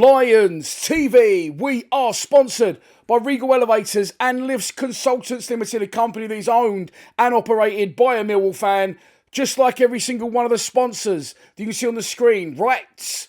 Lions TV, we are sponsored by Regal Elevators and Lifts Consultants Limited, a company that is owned and operated by a Millwall fan, just like every single one of the sponsors that you can see on the screen. Right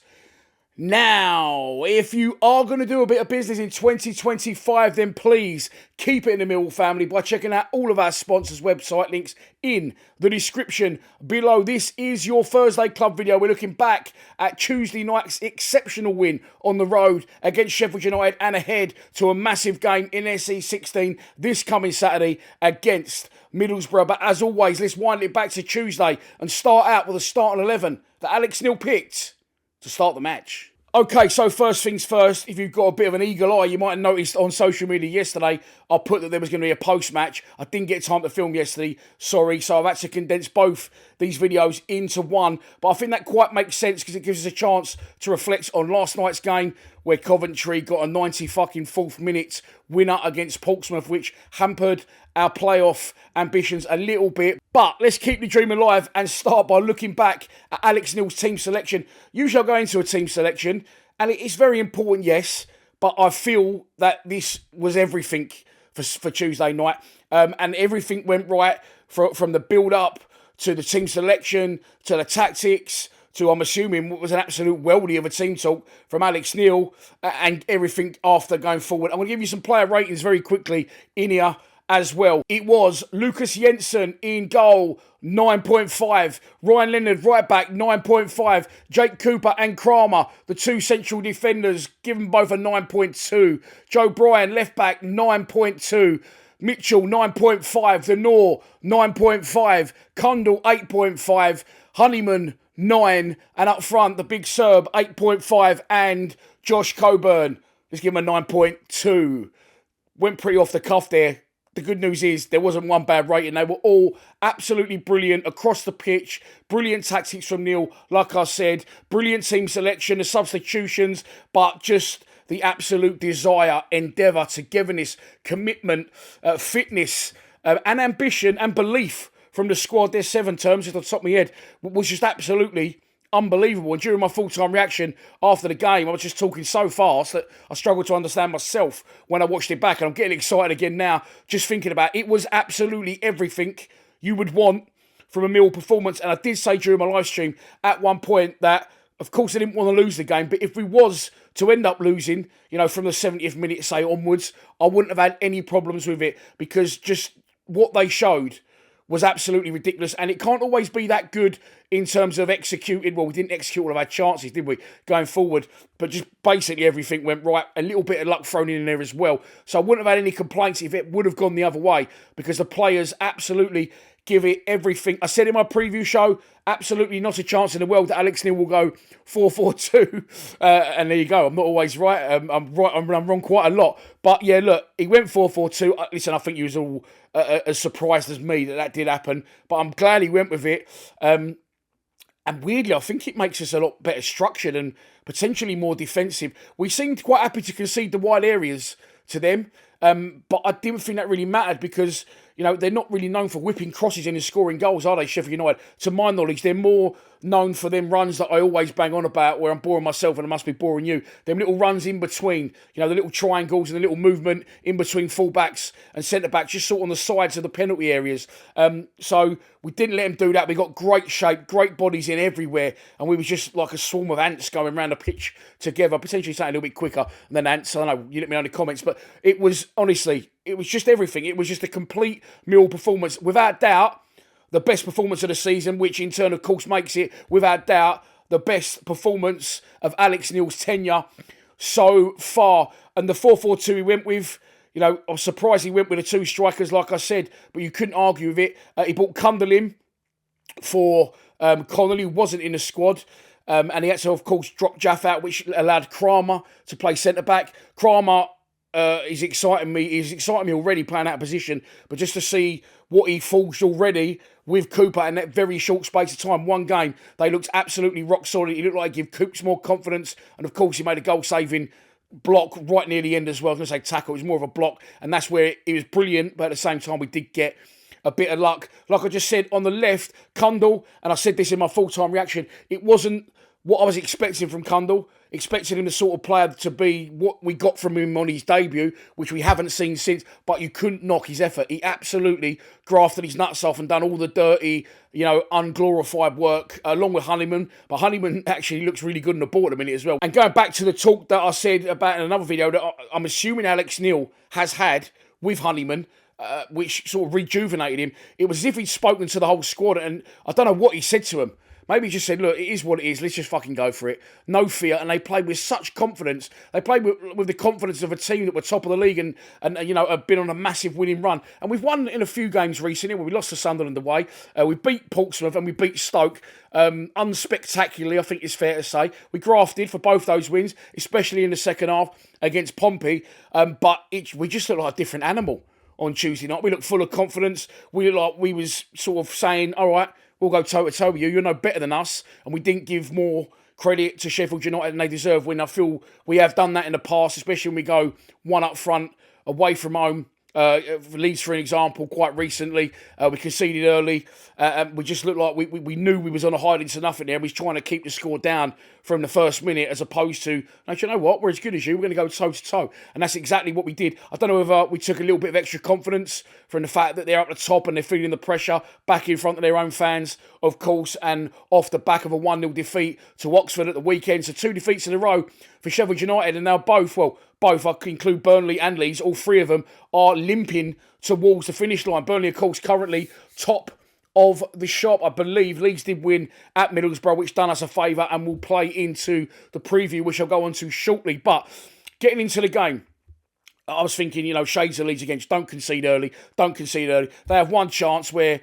now, if you are going to do a bit of business in 2025, then please keep it in the Millwall family by checking out all of our sponsors' website links in the description below. This is your Thursday club video. We're looking back at Tuesday night's exceptional win on the road against Sheffield United and ahead to a massive game in SE16 this coming Saturday against Middlesbrough. But as always, let's wind it back to Tuesday and start out with a starting 11 that Alex Neil picked to start the match. Okay, so first things first, if you've got a bit of an eagle eye, you might have noticed on social media yesterday, I put that there was going to be a post-match. I didn't get time to film yesterday, sorry, so I've had to condense both these videos into one. But I think that quite makes sense because it gives us a chance to reflect on last night's game where Coventry got a 94th minute winner against Portsmouth, which hampered our playoff ambitions a little bit. But let's keep the dream alive and start by looking back at Alex Neil's team selection. Usually I go into a team selection, and it is very important, yes, but I feel that this was everything for Tuesday night. And everything went right from the build-up to the team selection, to the tactics, to, I'm assuming, what was an absolute weldy of a team talk from Alex Neil, and everything after going forward. I'm going to give you some player ratings very quickly in here as well. It was Lucas Jensen in goal, 9.5. Ryan Leonard, right back, 9.5. Jake Cooper and Kramer, the two central defenders, given both a 9.2. Joe Bryan, left back, 9.2. Mitchell, 9.5. The Noor, 9.5. Kundal, 8.5. Honeyman, 9. And up front, the big Serb, 8.5. And Josh Coburn, let's give him a 9.2. Went pretty off the cuff there. The good news is there wasn't one bad rating. They were all absolutely brilliant across the pitch. Brilliant tactics from Neil, like I said. Brilliant team selection, the substitutions, but just the absolute desire, endeavour, togetherness, commitment, fitness, and ambition and belief from the squad. There's 7 terms at the top of my head. Was just absolutely unbelievable. And during my full-time reaction after the game, I was just talking so fast that I struggled to understand myself when I watched it back. And I'm getting excited again now, just thinking about it. It was absolutely everything you would want from a Millwall performance. And I did say during my live stream at one point that, of course, I didn't want to lose the game. But if we was to end up losing, you know, from the 70th minute, say, onwards, I wouldn't have had any problems with it, because just what they showed was absolutely ridiculous. And it can't always be that good in terms of executing. Well, we didn't execute all of our chances, did we, going forward? But just basically everything went right. A little bit of luck thrown in there as well. So I wouldn't have had any complaints if it would have gone the other way, because the players absolutely give it everything. I said in my preview show, absolutely not a chance in the world that Alex Neil will go 4-4-2. And there you go. I'm not always right. I'm right. I'm wrong quite a lot. But yeah, look, he went 4-4-2. Listen, I think he was all as surprised as me that did happen. But I'm glad he went with it. And weirdly, I think it makes us a lot better structured and potentially more defensive. We seemed quite happy to concede the wide areas to them. But I didn't think that really mattered, because, you know, they're not really known for whipping crosses in and scoring goals, are they, Sheffield United? To my knowledge, they're more known for them runs that I always bang on about, where I'm boring myself and I must be boring you. Them little runs in between, you know, the little triangles and the little movement in between full-backs and centre-backs, just sort of on the sides of the penalty areas. So we didn't let them do that. We got great shape, great bodies in everywhere, and we was just like a swarm of ants going around the pitch together, potentially something a little bit quicker than ants. I don't know, you let me know in the comments, but it was, honestly, it was just everything. It was just a complete Millwall performance. Without doubt, the best performance of the season, which in turn, of course, makes it, without doubt, the best performance of Alex Neil's tenure so far. And the 4-4-2 he went with, you know, I was surprised he went with the 2 strikers, like I said, but you couldn't argue with it. He brought Kundal in for Connolly, who wasn't in the squad. And he had to, of course, drop Jaff out, which allowed Kramer to play centre-back. Kramer is exciting me. He's exciting me already playing out of position. But just to see what he forged already with Cooper in that very short space of time, one game, they looked absolutely rock solid. He looked like he gave Coops more confidence. And of course, he made a goal-saving block right near the end as well. I was going to say tackle. It was more of a block. And that's where it was brilliant. But at the same time, we did get a bit of luck. Like I just said, on the left, Kundal, and I said this in my full-time reaction, it wasn't what I was expecting from Kundal, expecting him the sort of player to be what we got from him on his debut, which we haven't seen since, but you couldn't knock his effort. He absolutely grafted his nuts off and done all the dirty, unglorified work along with Honeyman. But Honeyman actually looks really good on the ball at the minute as well. And going back to the talk that I said about in another video that I'm assuming Alex Neil has had with Honeyman, which sort of rejuvenated him. It was as if he'd spoken to the whole squad, and I don't know what he said to him. Maybe he just said, look, it is what it is. Let's just fucking go for it. No fear. And they played with such confidence. They played with the confidence of a team that were top of the league and have been on a massive winning run. And we've won in a few games recently. We lost to Sunderland away. We beat Portsmouth and we beat Stoke. Unspectacularly, I think it's fair to say. We grafted for both those wins, especially in the second half against Pompey. We just look like a different animal on Tuesday night. We looked full of confidence. We looked like we was sort of saying, all right, we'll go toe-to-toe with you. You're no better than us. And we didn't give more credit to Sheffield United than they deserve when I feel we have done that in the past, especially when we go one up front, away from home. Leeds, for an example, quite recently, we conceded early. And we just looked like we knew we was on a hiding to nothing there. We was trying to keep the score down from the first minute, as opposed to, no, you know what, we're as good as you. We're going to go toe-to-toe. And that's exactly what we did. I don't know whether we took a little bit of extra confidence from the fact that they're up the top and they're feeling the pressure back in front of their own fans, of course, and off the back of a 1-0 defeat to Oxford at the weekend. So 2 defeats in a row for Sheffield United, and now both, I can include Burnley and Leeds, all 3 of them are limping towards the finish line. Burnley, of course, currently top of the shop, I believe. Leeds did win at Middlesbrough, which done us a favour, and will play into the preview, which I'll go on to shortly. But getting into the game, I was thinking, shades of Leeds against, don't concede early. They have one chance where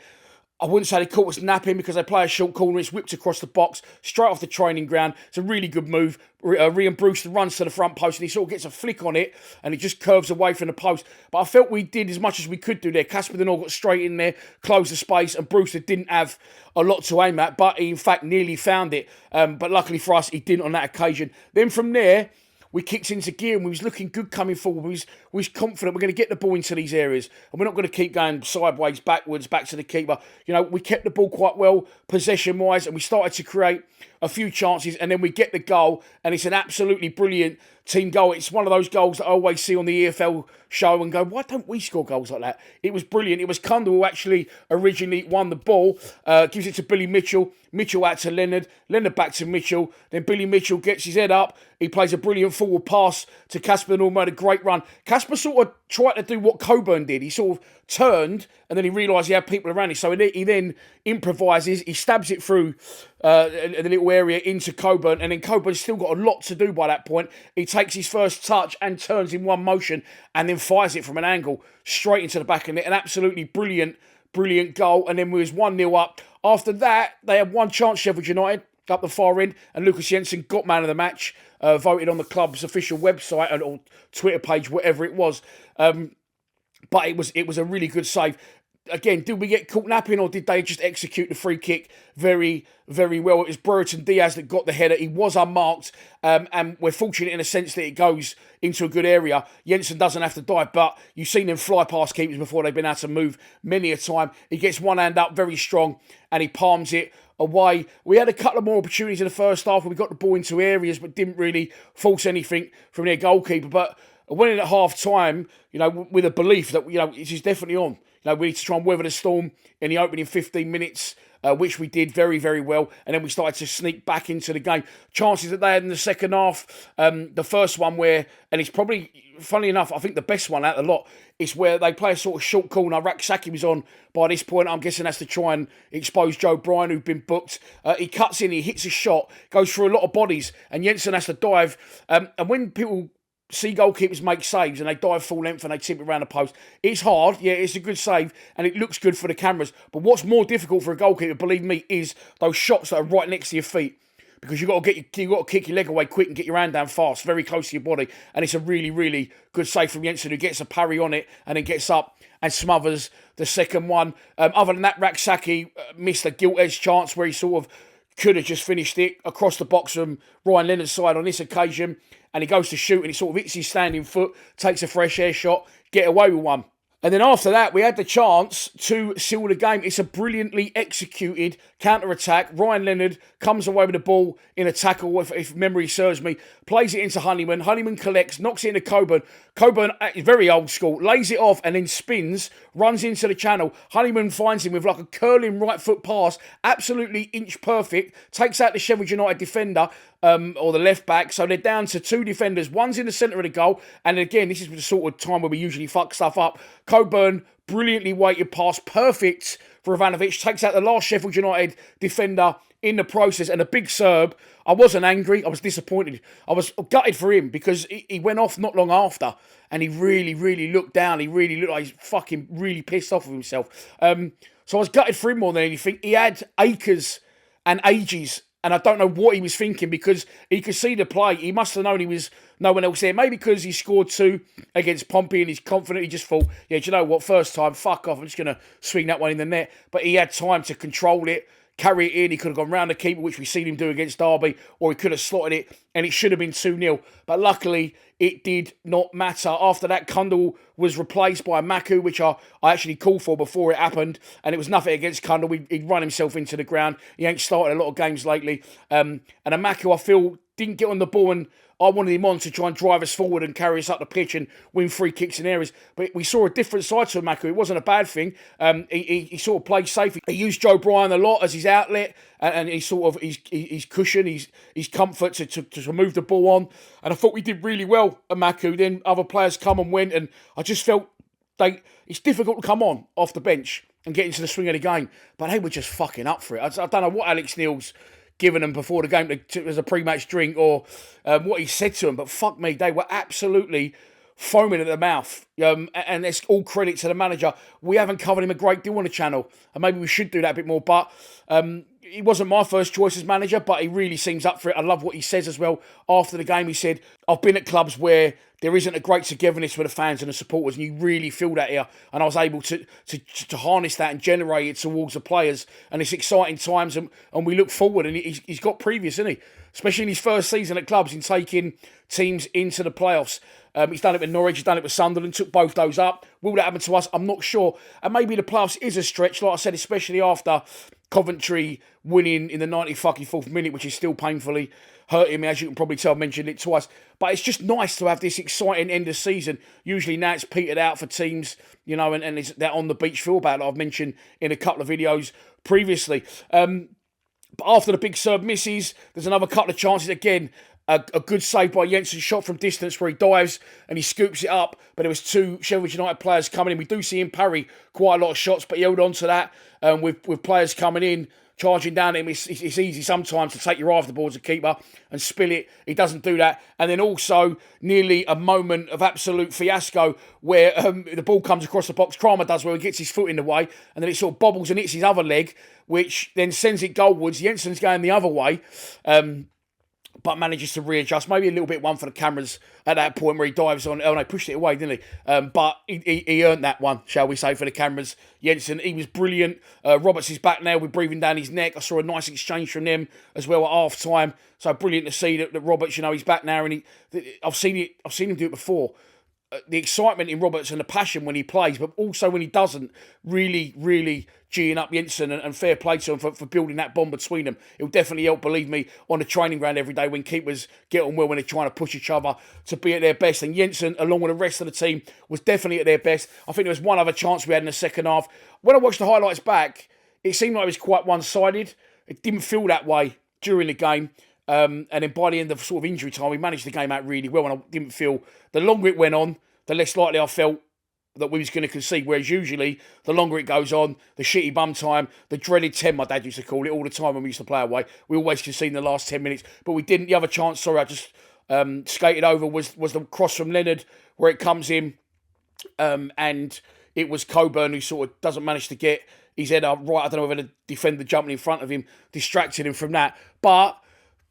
I wouldn't say they caught us napping because they play a short corner. It's whipped across the box, straight off the training ground. It's a really good move. Ryan Brewster runs to the front post and he sort of gets a flick on it and he just curves away from the post. But I felt we did as much as we could do there. Casper Denor got straight in there, closed the space, and Brewster didn't have a lot to aim at, but he in fact nearly found it. But luckily for us, he didn't on that occasion. Then from there, we kicked into gear and we was looking good coming forward. We was confident we're going to get the ball into these areas and we're not going to keep going sideways, backwards, back to the keeper. We kept the ball quite well possession-wise and we started to create a few chances and then we get the goal and it's an absolutely brilliant team goal. It's one of those goals that I always see on the EFL show and go, why don't we score goals like that? It was brilliant. It was Kundal who actually originally won the ball, gives it to Billy Mitchell. Mitchell out to Leonard back to Mitchell. Then Billy Mitchell gets his head up. He plays a brilliant forward pass to Casper Denor, made a great run. Casper sort of tried to do what Coburn did. He sort of turned and then he realised he had people around him. So he then improvises. He stabs it through the little area into Coburn, and then Coburn's still got a lot to do by that point. He takes his first touch and turns in one motion and then fires it from an angle straight into the back of it. An absolutely brilliant goal. And then we was 1-0 up. After that, they had one chance, Sheffield United, up the far end, and Lucas Jensen got man of the match, voted on the club's official website or Twitter page, whatever it was. But it was a really good save. Again, did we get caught napping or did they just execute the free kick very, very well? It was Brereton Diaz that got the header. He was unmarked, and we're fortunate in a sense that it goes into a good area. Jensen doesn't have to dive, but you've seen him fly past keepers before they've been able to move many a time. He gets one hand up very strong and he palms it away. We had a couple of more opportunities in the first half where we got the ball into areas but didn't really force anything from their goalkeeper. But I went in at half time, with a belief that, it is definitely on. We need to try and weather the storm in the opening 15 minutes, which we did very, very well. And then we started to sneak back into the game. Chances that they had in the second half, the first one where, and it's probably, funny enough, I think the best one out of the lot, is where they play a sort of short corner. Raksaki was on by this point. I'm guessing that's to try and expose Joe Bryan, who'd been booked. He cuts in, he hits a shot, goes through a lot of bodies, and Jensen has to dive. And when people see goalkeepers make saves and they dive full length and they tip it around the post, it's hard, yeah, it's a good save and it looks good for the cameras. But what's more difficult for a goalkeeper, believe me, is those shots that are right next to your feet. Because you've got to kick your leg away quick and get your hand down fast, very close to your body. And it's a really, really good save from Jensen, who gets a parry on it and then gets up and smothers the second one. Other than that, Raksaki missed a gilt-edged chance where he sort of could have just finished it across the box from Ryan Leonard's side on this occasion. And he goes to shoot and he sort of hits his standing foot, takes a fresh air shot, get away with one. And then after that, we had the chance to seal the game. It's a brilliantly executed counter-attack. Ryan Leonard comes away with the ball in a tackle, if memory serves me, plays it into Honeyman. Honeyman collects, knocks it into Coburn. Coburn is very old school, lays it off and then spins, runs into the channel. Honeyman finds him with like a curling right foot pass, absolutely inch perfect, takes out the Sheffield United defender, or the left back. So they're down to two defenders. One's in the centre of the goal. And again, this is the sort of time where we usually fuck stuff up. Coburn, brilliantly weighted pass, perfect for Ivanovic. Takes out the last Sheffield United defender in the process. And a big Serb. I wasn't angry. I was disappointed. I was gutted for him because he went off not long after. And he really, really looked down. He really looked like he's fucking really pissed off with himself. So I was gutted for him more than anything. He had acres and ages. And I don't know what he was thinking because he could see the play. He must have known he was no one else there. Maybe because he scored 2 against Pompey and he's confident. He just thought, yeah, do you know what? First time, fuck off. I'm just going to swing that one in the net. But he had time to control it, carry it in. He could have gone round the keeper, which we've seen him do against Derby, or he could have slotted it and it should have been 2-0. But luckily, it did not matter. After that, Kundal was replaced by Maku, which I actually called for before it happened. And it was nothing against Kundal. He'd run himself into the ground. He ain't started a lot of games lately. And a Maku, I feel, didn't get on the ball, and I wanted him on to try and drive us forward and carry us up the pitch and win free kicks in areas. But we saw a different side to Maku. It wasn't a bad thing. He sort of played safe. He used Joe Bryan a lot as his outlet and he's sort of his cushion, his comfort to move the ball on. And I thought we did really well at Maku. Then other players come and went, and I just felt it's difficult to come on off the bench and get into the swing of the game. But they were just fucking up for it. I don't know what Alex Neil's given them before the game as a pre-match drink or what he said to them, but fuck me, they were absolutely foaming at the mouth. And it's all credit to the manager. We haven't covered him a great deal on the channel, and maybe we should do that a bit more, but he wasn't my first choice as manager, but he really seems up for it. I love what he says as well. After the game, he said, I've been at clubs where there isn't a great togetherness with the fans and the supporters, and you really feel that here. And I was able to harness that and generate it towards the players. And it's exciting times, and we look forward. And he's got previous, isn't he? Especially in his first season at clubs, in taking teams into the playoffs. He's done it with Norwich, he's done it with Sunderland, took both those up. Will that happen to us? I'm not sure. And maybe the playoffs is a stretch, like I said, especially after Coventry winning in the 94th minute, which is still painfully hurting me, as you can probably tell. I've mentioned it twice. But it's just nice to have this exciting end of season. Usually now it's petered out for teams, you know, and it's that on the beach feel about it I've mentioned in a couple of videos previously. But after the big Serb misses, there's another couple of chances again. A good save by Jensen, shot from distance where he dives and he scoops it up. But there was 2 Sheffield United players coming in. We do see him parry quite a lot of shots, but he held on to that with players coming in, charging down at him. It's easy sometimes to take your eye off the ball as a keeper and spill it. He doesn't do that. And then also nearly a moment of absolute fiasco where the ball comes across the box. Kramer does, where he gets his foot in the way and then it sort of bobbles and hits his other leg, which then sends it goalwards. Jensen's going the other way. But manages to readjust. Maybe a little bit one for the cameras at that point where he dives on. Oh, no, pushed it away, didn't he? But he earned that one, shall we say, for the cameras. Jensen, he was brilliant. Roberts is back now with breathing down his neck. I saw a nice exchange from them as well at half time. So brilliant to see that Roberts, you know, he's back now, and I've seen him do it before. The excitement in Roberts and the passion when he plays, but also when he doesn't, really, really geeing up Jensen, and fair play to him for building that bond between them. It'll definitely help, believe me, on the training ground every day when keepers get on well, when they're trying to push each other to be at their best. And Jensen, along with the rest of the team, was definitely at their best. I think there was one other chance we had in the second half. When I watched the highlights back, it seemed like it was quite one-sided. It didn't feel that way during the game. And then by the end of sort of injury time, we managed the game out really well. And I didn't feel, the longer it went on, the less likely I felt that we was going to concede. Whereas usually, the longer it goes on, the shitty bum time, the dreaded 10, my dad used to call it all the time when we used to play away. We always concede in the last 10 minutes. But we didn't. The other chance, sorry, I just skated over, was the cross from Leonard, where it comes in. And it was Coburn who sort of doesn't manage to get his head up right. I don't know whether the defender jumping in front of him distracted him from that. But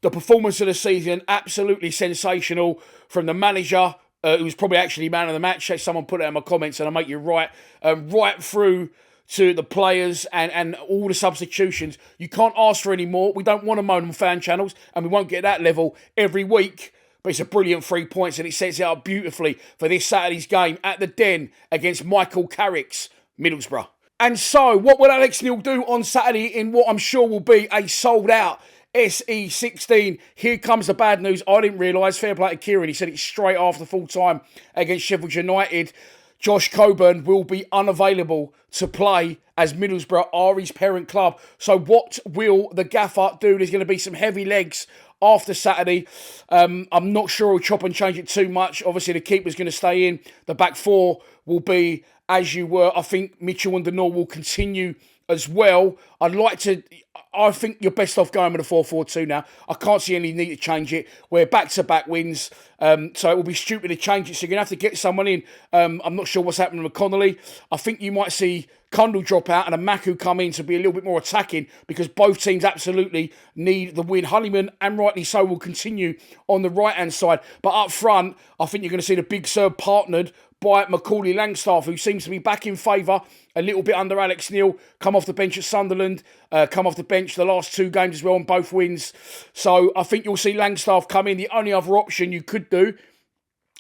the performance of the season, absolutely sensational from the manager, who was probably actually man of the match. Someone put it in my comments and I'll make you right. Right through to the players and all the substitutions. You can't ask for any more. We don't want to moan on fan channels, and we won't get that level every week. but it's a brilliant 3 points and it sets it up beautifully for this Saturday's game at the Den against Michael Carrick's Middlesbrough. And so, what will Alex Neil do on Saturday in what I'm sure will be a sold-out SE16? Here comes the bad news. I didn't realise. Fair play to Kieran. He said it straight after full time against Sheffield United. Josh Coburn will be unavailable to play as Middlesbrough are his parent club. So what will the gaffer do? There's going to be some heavy legs after Saturday. I'm not sure he'll chop and change it too much. Obviously, the keeper's going to stay in. The back four will be as you were. I think Mitchell and Denor will continue as well. I think you're best off going with a 4-4-2 now. I can't see any need to change it. We're back-to-back wins, so it will be stupid to change it. So you're going to have to get someone in. I'm not sure what's happening with Connolly. I think you might see Kundal drop out and a Maku come in to be a little bit more attacking because both teams absolutely need the win. Honeyman, and rightly so, will continue on the right-hand side. But up front, I think you're going to see the big Serb partnered by Macaulay Langstaff, who seems to be back in favour a little bit under Alex Neil. Come off the bench at Sunderland, come off the bench the last two games as well on both wins. So I think you'll see Langstaff come in. The only other option you could do,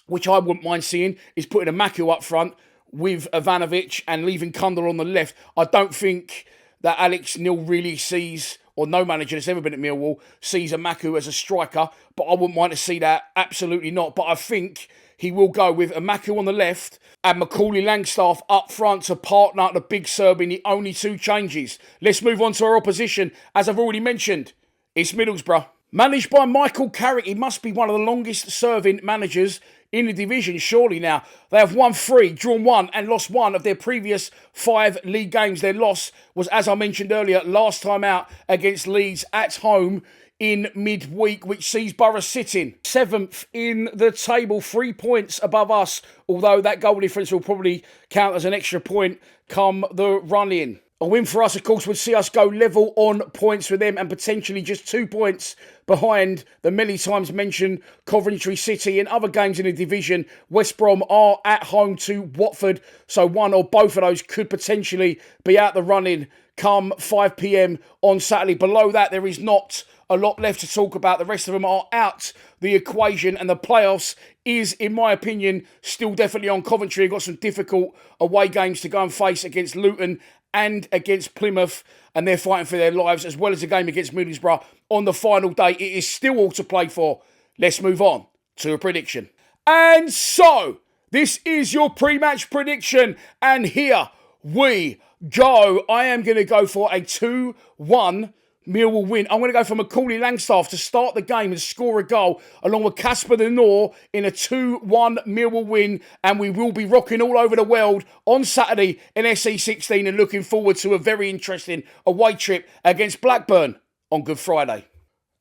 which I wouldn't mind seeing, is putting a Maku up front with Ivanovic and leaving Kundal on the left. I don't think that Alex Neil really sees, or no manager that's ever been at Millwall, sees a Maku as a striker, but I wouldn't mind to see that, absolutely not. But I think he will go with a Maku on the left and Macaulay Langstaff up front to partner the big Serb in the only two changes. Let's move on to our opposition. As I've already mentioned, it's Middlesbrough. Managed by Michael Carrick, he must be one of the longest serving managers in the division, surely now. They have won 3, drawn 1 and lost 1 of their previous 5 league games. Their loss was, as I mentioned earlier, last time out against Leeds at home in midweek, which sees Borough sitting 7th in the table, 3 points above us, although that goal difference will probably count as an extra point come the run-in. A win for us, of course, would see us go level on points with them and potentially just 2 points behind the many times mentioned Coventry City. In other games in the division, West Brom are at home to Watford, so one or both of those could potentially be out the running come 5 p.m. on Saturday. Below that, there is not a lot left to talk about. The rest of them are out the equation, and the playoffs is, in my opinion, still definitely on Coventry. They've got some difficult away games to go and face against Luton and against Plymouth, and they're fighting for their lives, as well as a game against Middlesbrough on the final day. It is still all to play for. Let's move on to a prediction. And so, this is your pre-match prediction, and here we go. I am going to go for a 2-1 Millwall win. I'm going to go for Macaulay Langstaff to start the game and score a goal, along with Casper De Noor in a 2-1 Millwall win. And we will be rocking all over the world on Saturday in SE16 and looking forward to a very interesting away trip against Blackburn on Good Friday.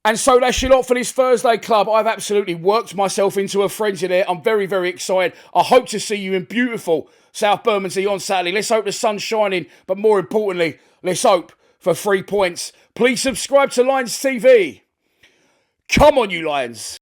And so that's your lot for this Thursday club. I've absolutely worked myself into a frenzy there. I'm very, very excited. I hope to see you in beautiful South Bermondsey on Saturday. Let's hope the sun's shining, but more importantly, let's hope for 3 points. Please subscribe to Lions TV. Come on, you Lions.